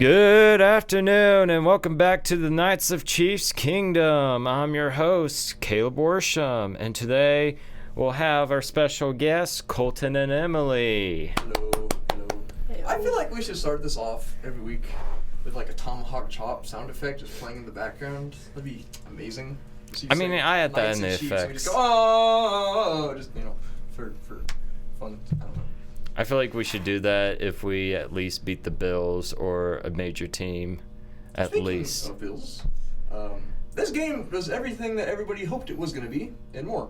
Good afternoon and welcome back to the Knights of Chiefs Kingdom. I'm your host, Caleb Worsham, and today we'll have our special guests, Colton and Emily. Hello. I feel like we should start this off every week with like a tomahawk chop sound effect just playing in the background. That'd be amazing. I had that in the effects. We just go, oh, just, for fun. I don't know. I feel like we should do that if we at least beat the Bills or a major team, least. Speaking of Bills, this game was everything that everybody hoped it was going to be and more.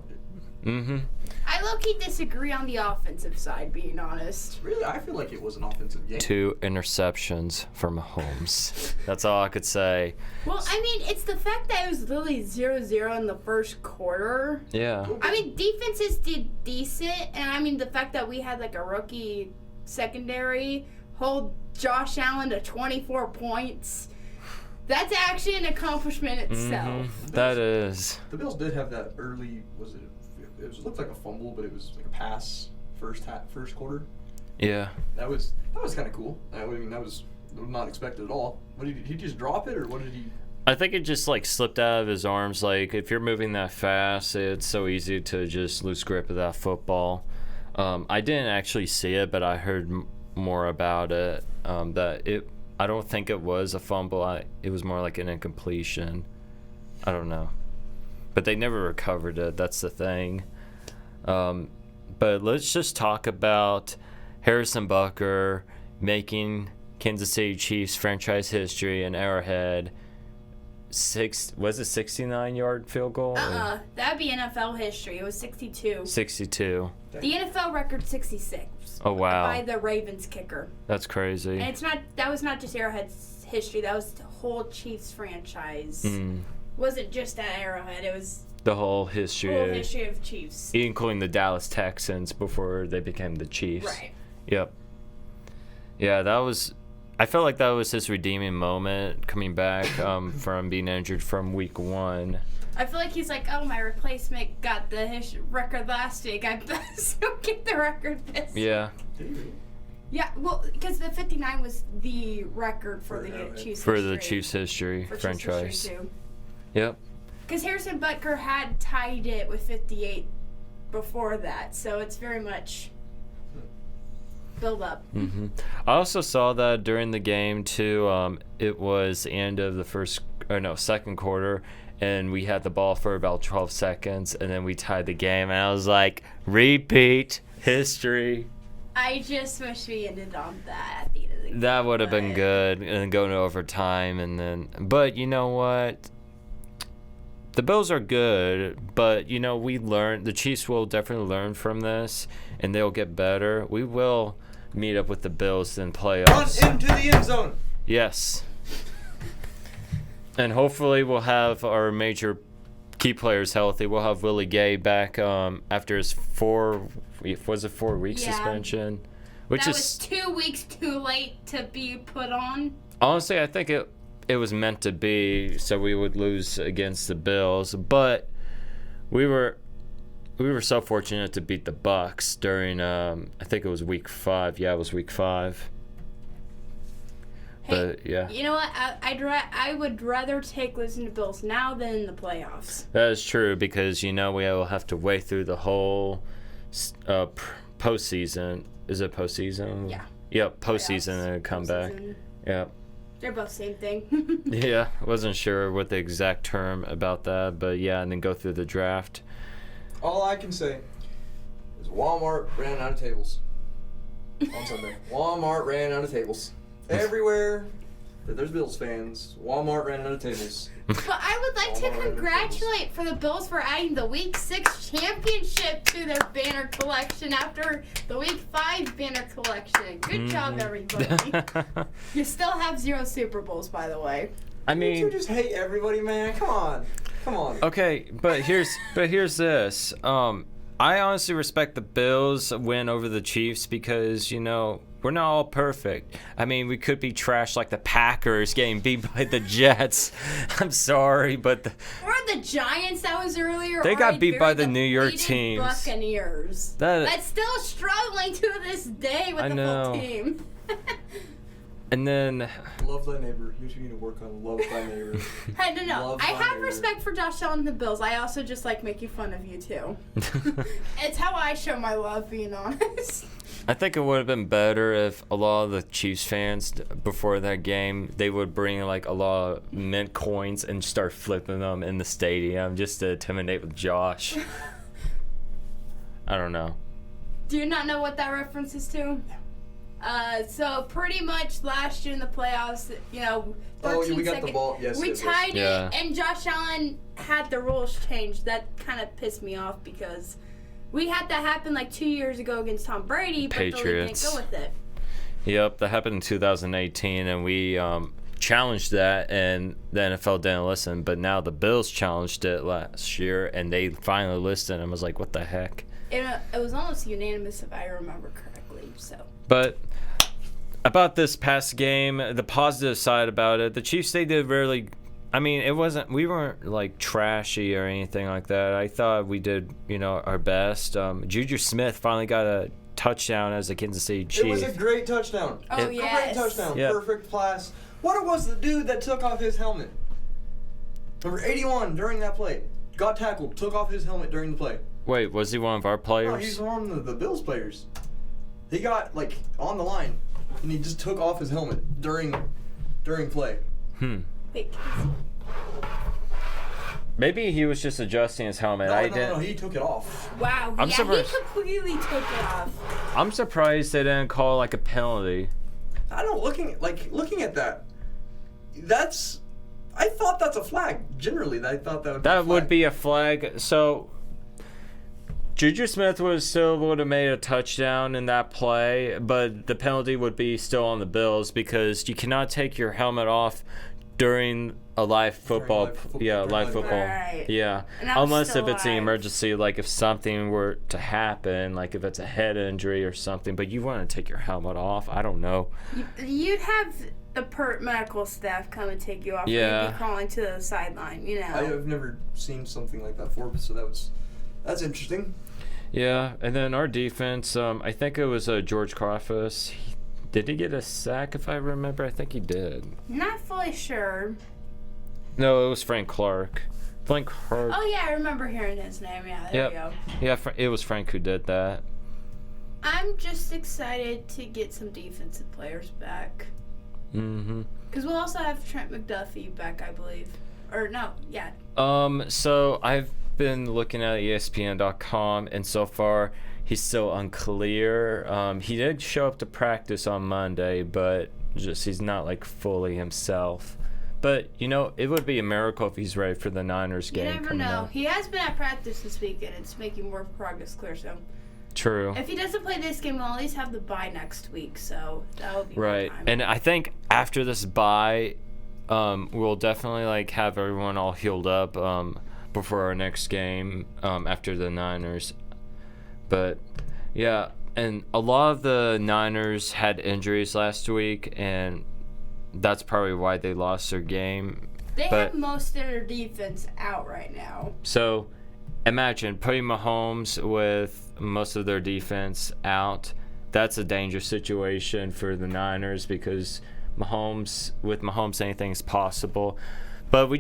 Mm-hmm. I low-key disagree on the offensive side, being honest. Really? I feel like it was an offensive game. 2 interceptions for Mahomes. That's all I could say. Well, it's the fact that it was literally 0-0 in the first quarter. Yeah. Defenses did decent, and the fact that we had like a rookie secondary hold Josh Allen to 24 points, that's actually an accomplishment itself. Mm-hmm. That is. The Bills did have that early, it looked like a fumble, but it was like a pass first quarter. Yeah. That was kind of cool. That was not expected at all. What did he just drop it, or what did he? I think it just slipped out of his arms. Like, if you're moving that fast, it's so easy to just lose grip of that football. I didn't actually see it, but I heard more about it. I don't think it was a fumble. It was more like an incompletion. I don't know. But they never recovered it. That's the thing. But let's just talk about Harrison Butker making Kansas City Chiefs franchise history in Arrowhead. Was it 69-yard field goal? That'd be NFL history. It was 62. 62. The NFL record 66. Oh wow. By the Ravens kicker. That's crazy. And that was not just Arrowhead's history. That was the whole Chiefs franchise. Wasn't just at Arrowhead. It was the whole history of Chiefs, including the Dallas Texans before they became the Chiefs. Right. Yep. Yeah, I felt like that was his redeeming moment coming back from being injured from week 1. I feel like he's like, oh, my replacement got the record last week. I best don't get the record this week. Yeah. Yeah, well, because the 59 was the record for the Chiefs for history. The Chiefs history for franchise. Chiefs history too. Yep. Because Harrison Butker had tied it with 58 before that, so it's very much build up. Mm-hmm. I also saw that during the game too. It was the end of the second quarter, and we had the ball for about 12 seconds, and then we tied the game, and I was like, repeat history. I just wish we ended on that at the end of the game. That would have been good, and then going to overtime, but you know what? The Bills are good, but, the Chiefs will definitely learn from this, and they'll get better. We will meet up with the Bills in playoffs. Run into the end zone! Yes. And hopefully we'll have our major key players healthy. We'll have Willie Gay back after his 4-week suspension? That was 2 weeks too late to be put on. Honestly, I think it was meant to be, so we would lose against the Bills, but we were so fortunate to beat the Bucs during I think it was week 5. Yeah, it was week 5. Hey, but yeah, you know what? I would rather take losing to Bills now than in the playoffs. That is true, because we will have to wait through the whole postseason. Is it postseason? Yeah. Yep, postseason and come back. Yep. They're both same thing. Yeah, wasn't sure what the exact term about that, but yeah, and then go through the draft. All I can say is Walmart ran out of tables on Sunday. Walmart ran out of tables. Everywhere that there's Bills fans, Walmart ran out of tables. But I would like to congratulate for the Bills for adding the Week 6 championship to their banner collection after the Week 5 banner collection. Good job, everybody. You still have 0 Super Bowls, by the way. You just hate everybody, man. Come on. Okay, but here's this. I honestly respect the Bills win over the Chiefs because, we're not all perfect. We could be trash like the Packers getting beat by the Jets. I'm sorry, but or the Giants that was earlier. They got beat by the New York teams. Buccaneers. That's still struggling to this day with the full team. And then Love thy neighbor. You two need to work on love thy neighbor. Hey, no. Love I thy have neighbor. respect for Josh Allen and the Bills. I also just like making fun of you too. It's how I show my love, being honest. I think it would have been better if a lot of the Chiefs fans before that game, they would bring like a lot of mint coins and start flipping them in the stadium just to intimidate with Josh. I don't know. Do you not know what that reference is to? So pretty much last year in the playoffs, 13 we got seconds, the ball. Yes, we yes, tied yes. it, and Josh Allen had the rules changed. That kind of pissed me off because we had that happen like 2 years ago against Tom Brady, but the league Patriots. didn't go with it. Yep, that happened in 2018, and we challenged that, and the NFL didn't listen. But now the Bills challenged it last year, and they finally listened and was like, what the heck? It was almost unanimous if I remember correctly. So. But about this past game, the positive side about it, the Chiefs, they did really. I mean, we weren't like trashy or anything like that. I thought we did, our best. Juju Smith finally got a touchdown as a Kansas City Chief. It was a great touchdown. Oh, yes. Great touchdown. Yep. Perfect pass. What it was the dude that took off his helmet? Number 81 during that play. Got tackled, took off his helmet during the play. Wait, was he one of our No, players? he's one of the Bills players. He got like on the line, and he just took off his helmet during play. Wait, Maybe he was just adjusting his helmet. No, he took it off. wow. I'm surprised. He completely took it off. I'm surprised they didn't call like a penalty. I don't looking at that. I thought that's a flag. Generally, I thought that would. That would be a flag. So Juju Smith would have made a touchdown in that play, but the penalty would be still on the Bills because you cannot take your helmet off during a live football. Live football. Right. Yeah, And I was unless still if it's an alive. emergency, like if something were to happen, like if it's a head injury or something. But you want to take your helmet off? I don't know. You'd have the medical staff come and take you off. Yeah. And you'd be crawling to the sideline. I have never seen something like that before, so that's interesting. Yeah, and then our defense, I think it was George Karfus. Did he get a sack, if I remember? I think he did. Not fully sure. No, it was Frank Clark. Frank Clark. Oh yeah, I remember hearing his name. Yeah, there we go. Yeah, it was Frank who did that. I'm just excited to get some defensive players back. Mm-hmm. Because we'll also have Trent McDuffie back, I believe. Or no, yeah. So I've been looking at ESPN.com, and so far he's still unclear. He did show up to practice on Monday, but just he's not like fully himself. But it would be a miracle if he's ready for the Niners game. You never coming know. up. He has been at practice this week, and it's making more progress clear. So True. if he doesn't play this game, we'll at least have the bye next week. So that will be Right, Time. and I think after this bye, we'll definitely have everyone all healed up before our next game after the Niners. But yeah, and a lot of the Niners had injuries last week, and that's probably why they lost their game. They have most of their defense out right now. So imagine putting Mahomes with most of their defense out. That's a dangerous situation for the Niners because with Mahomes, anything's possible. But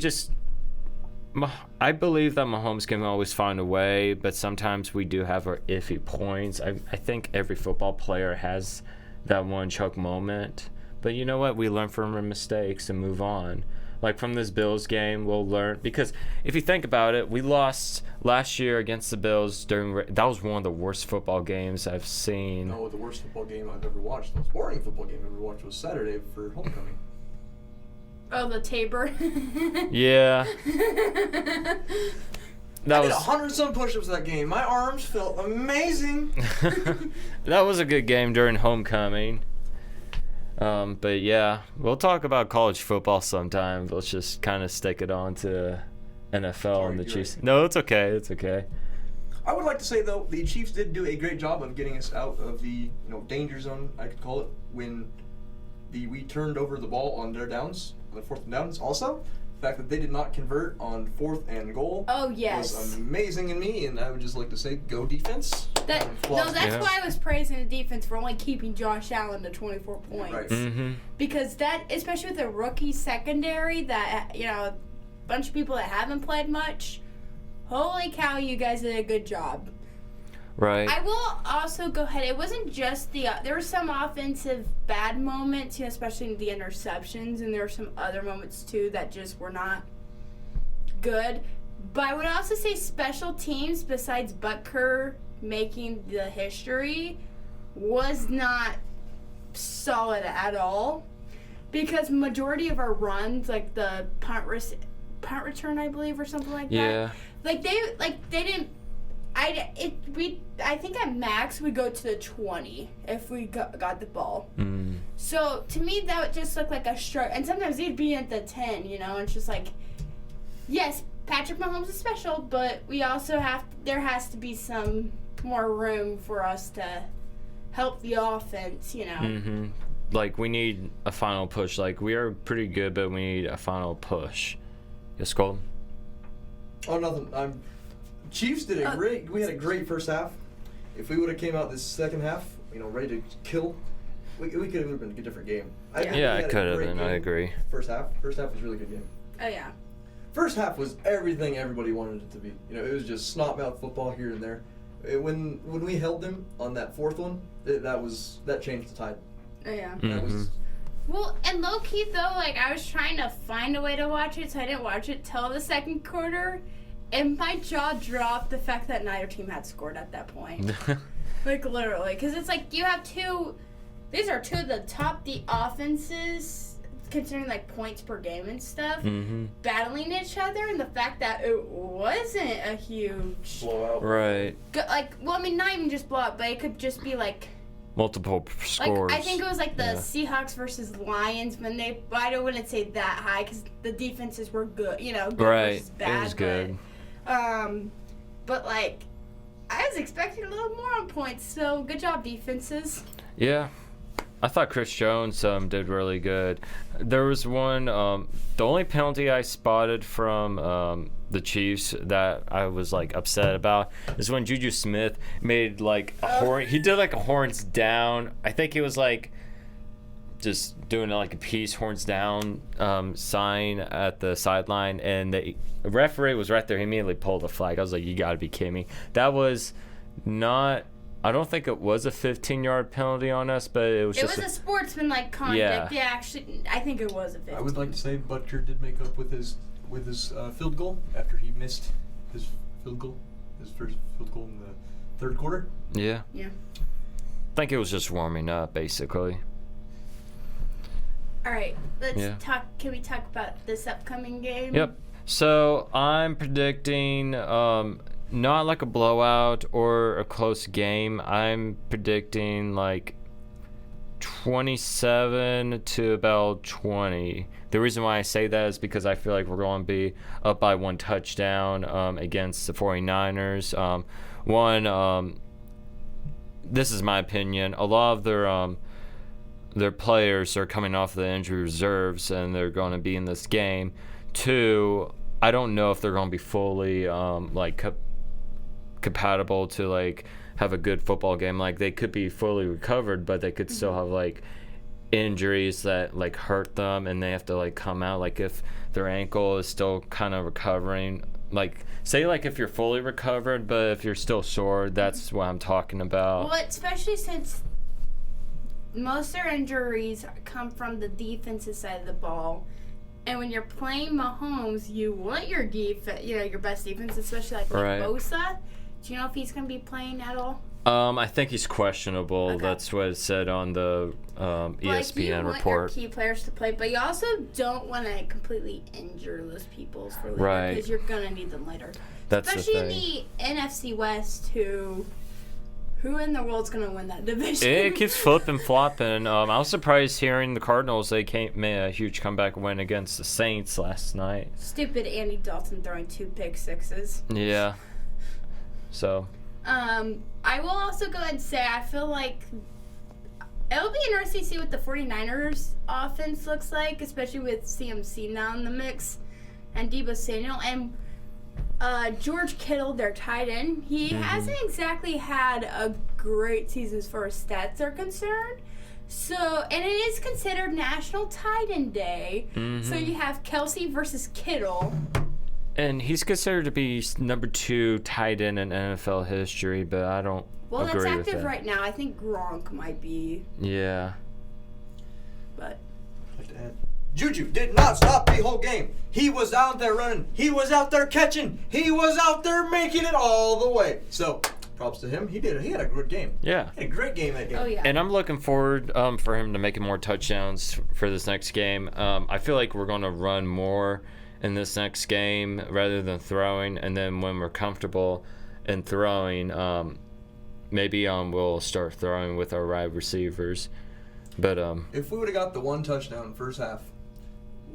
I believe that Mahomes can always find a way, but sometimes we do have our iffy points. I think every football player has that one choke moment. But you know what? We learn from our mistakes and move on. Like from this Bills game, we'll learn. Because if you think about it, we lost last year against the Bills. That was one of the worst football games I've seen. No, the worst football game I've ever watched, the most boring football game I've ever watched was Saturday for homecoming. Oh, the Tabor. Yeah. I did 100-some push-ups that game. My arms felt amazing. That was a good game during homecoming. But yeah, we'll talk about college football sometime. Let's just kind of stick it on to NFL and the Chiefs. Right. No, it's okay. It's okay. I would like to say, though, the Chiefs did do a great job of getting us out of the danger zone, I could call it, when we turned over the ball on their downs, on the 4th and downs. Also, fact that they did not convert on 4th and goal Oh, yes. was amazing in me, and I would just like to say, go defense. That's Yeah. why I was praising the defense for only keeping Josh Allen to 24 points. Right. Mm-hmm. Because that, especially with a rookie secondary that, a bunch of people that haven't played much, holy cow, you guys did a good job. Right. I will also go ahead. It wasn't just there were some offensive bad moments, especially the interceptions, and there were some other moments too that just were not good. But I would also say special teams, besides Butker making the history, was not solid at all. Because majority of our runs, like the punt return, I believe, or something like that. Yeah. They didn't. I think at max we go to the 20 if we got the ball. Mm. So to me that would just look like a struggle, and sometimes they'd be at the 10. It's just like, yes, Patrick Mahomes is special, but we also there has to be some more room for us to help the offense. Mm-hmm. Like, we need a final push. Like, we are pretty good, but we need a final push. Yes, Colton? Oh, nothing. Chiefs did we had a great first half. If we would have came out this second half, ready to kill, we could have been a different game. Yeah, it could have been. I agree. First half was a really good game. Oh yeah. First half was everything everybody wanted it to be. It was just snot mouth football here and there. When we held them on that 4th one, that changed the tide. Oh yeah. Mm-hmm. That was. Well, and low key though, I was trying to find a way to watch it, so I didn't watch it till the second quarter. And my jaw dropped the fact that neither team had scored at that point. Literally. Because it's you have these are two of the top offenses, considering, points per game and stuff, Mm-hmm. battling each other. And the fact that it wasn't a huge Blowout. Right. not even just blowout, but it could just be, Multiple scores. I think it was, the Seahawks versus Lions when I wouldn't say that high because the defenses were good, good Right. versus bad. It was good. But I was expecting a little more on points, so good job, defenses. Yeah. I thought Chris Jones did really good. There was one, the only penalty I spotted from the Chiefs that I was upset about is when Juju Smith made a horn. He did a horns down. I think he was just doing a peace horns down sign at the sideline, and the referee was right there. He immediately pulled the flag. I was like, you got to be kidding me. That was not. I don't think it was a 15-yard penalty on us, but it was just a sportsmanlike conduct. Yeah, actually, I think it was a 15. I would like to say Butker did make up with his field goal after he missed his first field goal in the 3rd quarter. Yeah. Yeah. I think it was just warming up, basically. All right, let's talk. Can we talk about this upcoming game? Yep. So I'm predicting not a blowout or a close game. I'm predicting 27 to about 20. The reason why I say that is because I feel like we're going to be up by 1 touchdown against the 49ers. This is my opinion. A lot of their players are coming off the injury reserves, and they're going to be in this game. 2, I don't know if they're going to be fully compatible to have a good football game. They could be fully recovered, but they could still have injuries that hurt them, and they have to come out. If their ankle is still kind of recovering, say if you're fully recovered, but if you're still sore, that's what I'm talking about. Well, especially since most of their injuries come from the defensive side of the ball. And when you're playing Mahomes, you want your your best defense, especially Right. Bosa. Do you know if he's going to be playing at all? I think he's questionable. Okay. That's what it said on the ESPN you report. want your key players to play, but you also don't want to completely injure those people for later, Right. because you're going to need them later. That's Especially the thing. in the NFC West, who in the world's going to win that division? It keeps flipping, flopping. I was surprised hearing the Cardinals. They made a huge comeback win against the Saints last night. Stupid Andy Dalton throwing 2 pick sixes. Yeah. So. I will also go ahead and say I feel like it'll be interesting to see what the 49ers offense looks like, especially with CMC now in the mix. and Deebo Samuel, and George Kittle, their tight end. He hasn't exactly had a great season as far as stats are concerned. So, and it is considered National Tight End Day. So you have Kelsey versus Kittle. And he's considered to be number 2 tight end in NFL history, but I don't agree that's with active that. right now. I think Gronk might be. Yeah. But Juju did not stop the whole game. He was out there running. He was out there catching. He was out there making it all the way. So, props to him. He had a good game. Yeah. He had a great game that game. Oh, yeah. And I'm looking forward for him to making more touchdowns for this next game. I feel like we're going to run more in this next game rather than throwing. And then when we're comfortable in throwing, maybe we'll start throwing with our wide receivers. But if we would have got the one touchdown first half,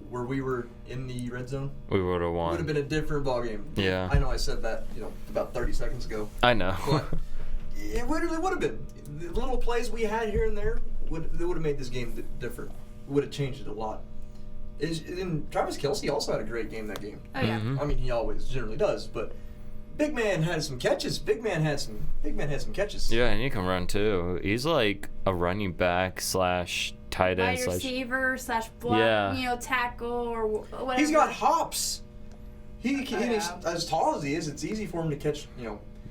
where we were in the red zone, we would have it won. would have been a different ballgame. Yeah. I know I said that, about 30 seconds ago. I know. But it really would have been. The little plays we had here and there would have made this game different. Would have changed it a lot. And Travis Kelce also had a great game that game. Oh, yeah. I mean, he always generally does, but Big Man had some catches. Big Man had some catches. Yeah, and he can run too. He's like a running back / tight end Wide receiver / block, Yeah. tackle or whatever. He's got hops. He's yeah. as tall as he is. It's easy for him to catch.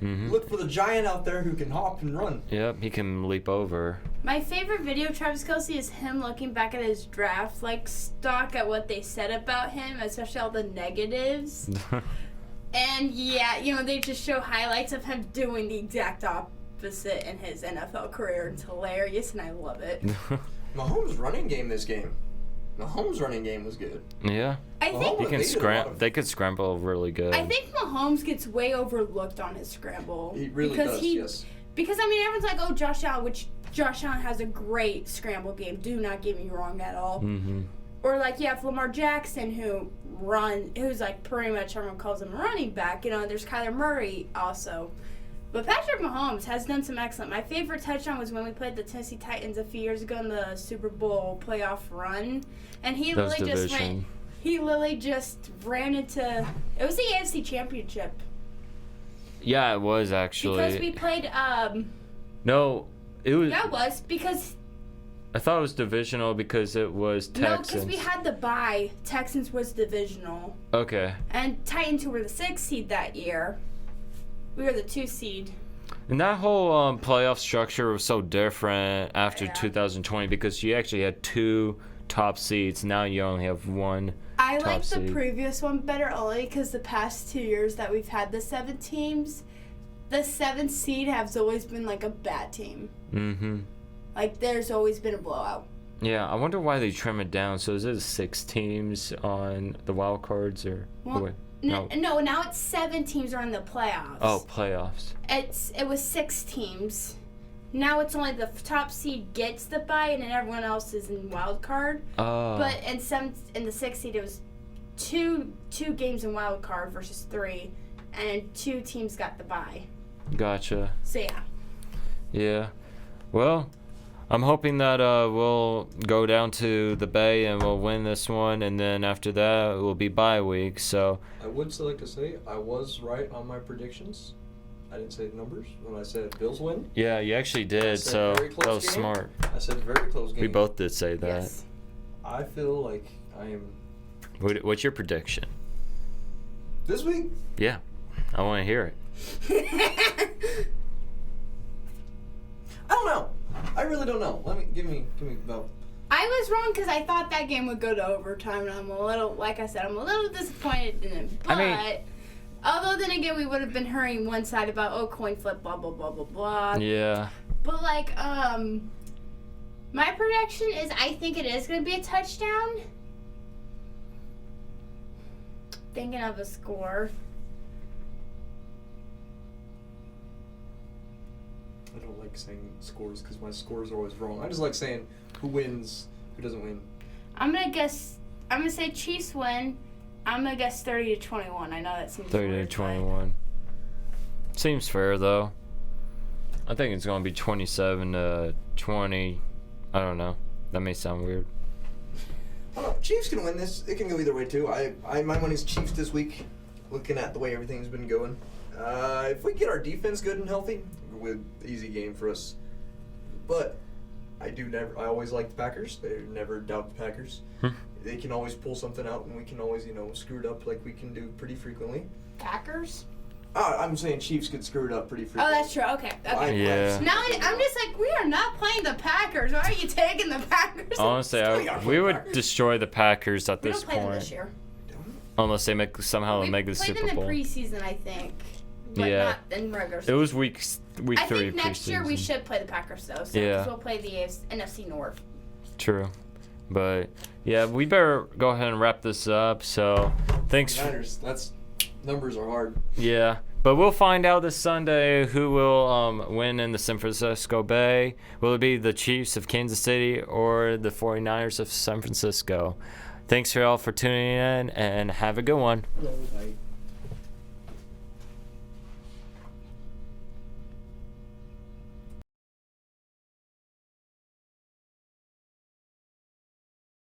Look for the giant out there who can hop and run. Yep, he can leap over. My favorite video of Travis Kelce is him looking back at his draft, stock at what they said about him, especially all the negatives. And yeah, they just show highlights of him doing the exact opposite in his NFL career. It's hilarious, and I love it. Mahomes' running game this game. Mahomes' running game was good. Yeah. I think He can They could scramble really good. I think Mahomes gets way overlooked on his scramble. He really does, yes. Because, everyone's like, oh, Josh Allen, which Josh Allen has a great scramble game. Do not get me wrong at all. Mm-hmm. Or, you have Lamar Jackson, who's, pretty much everyone calls him a running back. There's Kyler Murray also. But Patrick Mahomes has done some excellent. My favorite touchdown was when we played the Tennessee Titans a few years ago in the Super Bowl playoff run. And he literally just ran into... It was the AFC Championship. Yeah, it was actually. Because we played... No, it was... Yeah, it was. Because... I thought it was divisional because it was Texans. No, because we had the bye. Texans was divisional. Okay. And Titans, who were the 6th seed that year, we were the 2 seed. And that whole playoff structure was so different after Yeah. 2020 because you actually had 2 top seeds. Now you only have 1 I top like the seed. previous one better only because the past 2 years that we've had the 7 teams, the 7th seed has always been a bad team. Mm-hmm. There's always been a blowout. Yeah, I wonder why they trim it down. So is it 6 teams on the wild cards or? Well, no, now it's 7 teams are in the playoffs. Oh, playoffs. It was 6 teams. Now it's only the top seed gets the bye, and then everyone else is in wild card. Oh. But in the 6th seed, it was two games in wild card versus 3, and 2 teams got the bye. Gotcha. So yeah. Yeah. Well, I'm hoping that we'll go down to the Bay and we'll win this one, and then after that it will be bye week. So I would still like to say I was right on my predictions. I didn't say the numbers when I said Bills win. yeah, you actually did. So very close that was game. smart. I said very close game. We both did say that. Yes. I feel like I am What's your prediction? this week. Yeah, I want to hear it. I don't know. I really don't know. Give me about. I was wrong because I thought that game would go to overtime, and I'm a little disappointed in it. But, although then again, we would have been hearing one side about, coin flip, blah, blah, blah, blah, blah. Yeah. But, my prediction is I think it is going to be a touchdown. Thinking of a score. I don't like saying scores because my scores are always wrong. I just like saying who wins, who doesn't win. I'm going to say Chiefs win. I'm going to guess 30-21. I know that seems 30-21. Seems fair, though. I think it's going to be 27-20. I don't know. That may sound weird. Chiefs can win this. It can go either way too. My money's Chiefs this week. Looking at the way everything's been going, if we get our defense good and healthy, with easy game for us. But I always like the Packers. They never doubt the Packers. They can always pull something out, and we can always screw it up like we can do pretty frequently. Packers? I'm saying Chiefs could screw it up pretty frequently. Oh, that's true. Okay. Yeah. Now I'm just like, we are not playing the Packers. Why are you taking the Packers? Honestly, we would destroy the Packers at We this don't play them point. this year. Unless they somehow make the Super We played Bowl. them in preseason, I think. But Yeah. not in regular It season. was week 3 I think next year we preseason. should play the Packers, though. So Yeah. 'cause we'll play the NFC North. True. But, yeah, we better go ahead and wrap this up. So, thanks. Numbers are hard. Yeah. But we'll find out this Sunday who will win in the San Francisco Bay. Will it be the Chiefs of Kansas City or the 49ers of San Francisco? Thanks for all for tuning in, and have a good one. Hello, bye.